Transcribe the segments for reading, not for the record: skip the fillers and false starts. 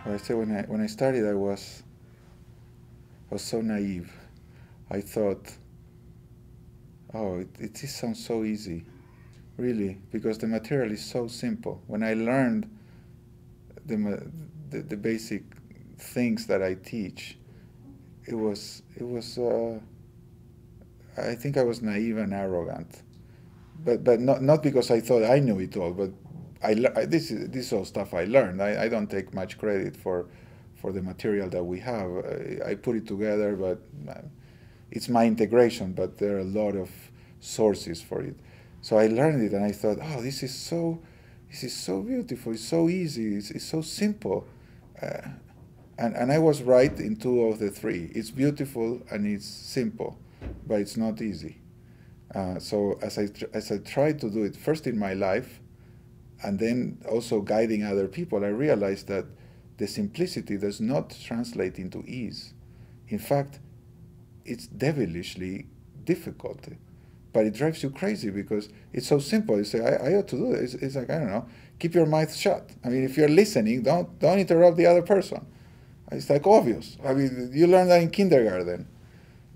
Well, I say when I started, I was so naive. I thought, oh, it just sounds so easy, really, because the material is so simple. When I learned the basic things that I teach, it was. I think I was naive and arrogant, but not because I thought I knew it all, but this is all stuff I learned. I don't take much credit for the material that we have. I put it together, but it's my integration. But there are a lot of sources for it. So I learned it, and I thought, oh, this is so beautiful. It's so easy. It's so simple. Uh, and I was right in two of the three. It's beautiful and it's simple, but it's not easy. So as I tried to do it first in my life, and then also guiding other people, I realized that the simplicity does not translate into ease. In fact, it's devilishly difficult, but it drives you crazy because it's so simple. You say, I ought to do it. It's like, I don't know, keep your mouth shut. I mean, if you're listening, don't interrupt the other person. It's like obvious. I mean, you learn that in kindergarten.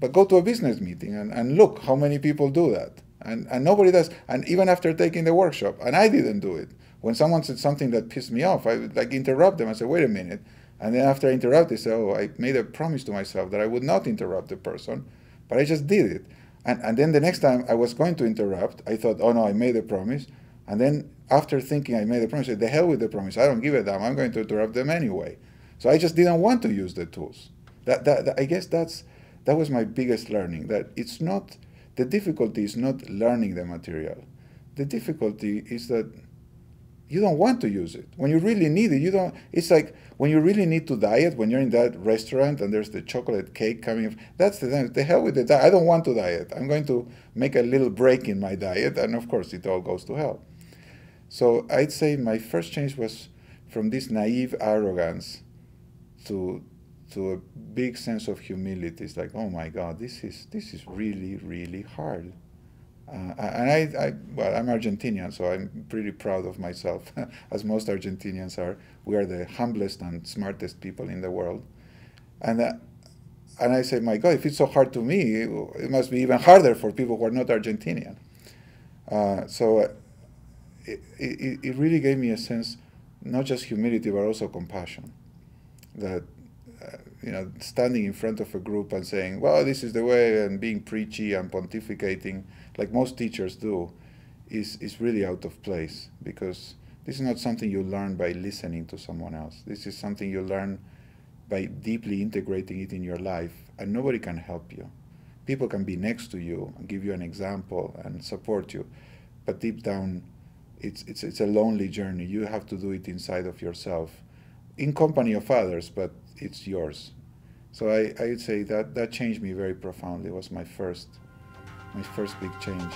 But go to a business meeting and look how many people do that. And nobody does. And even after taking the workshop, and I didn't do it. When someone said something that pissed me off, I would like interrupt them. I said, wait a minute. And then after I interrupt, they say, oh, I made a promise to myself that I would not interrupt the person, but I just did it. And then the next time I was going to interrupt, I thought, oh no, I made a promise. And then after thinking I made a promise, I said, the hell with the promise. I don't give a damn. I'm going to interrupt them anyway. So I just didn't want to use the tools. I guess that was my biggest learning, that it's not, the difficulty is not learning the material. The difficulty is that you don't want to use it. When you really need it, you don't, it's like when you really need to diet, when you're in that restaurant and there's the chocolate cake coming, that's the time, the hell with the diet. I don't want to diet. I'm going to make a little break in my diet, and of course it all goes to hell. So I'd say my first change was from this naive arrogance to a big sense of humility. It's like, oh my God, this is really, really hard. Well, I'm Argentinian, so I'm pretty proud of myself, as most Argentinians are. We are the humblest and smartest people in the world. And I say, my God, if it's so hard to me, it must be even harder for people who are not Argentinian. It really gave me a sense, not just humility, but also compassion. That standing in front of a group and saying, well, this is the way, and being preachy and pontificating, like most teachers do, is really out of place, because this is not something you learn by listening to someone else. This is something you learn by deeply integrating it in your life, and nobody can help you. People can be next to you and give you an example and support you, but deep down, it's a lonely journey. You have to do it inside of yourself, in company of others, but it's yours. So I would say that changed me very profoundly. It was my first big change.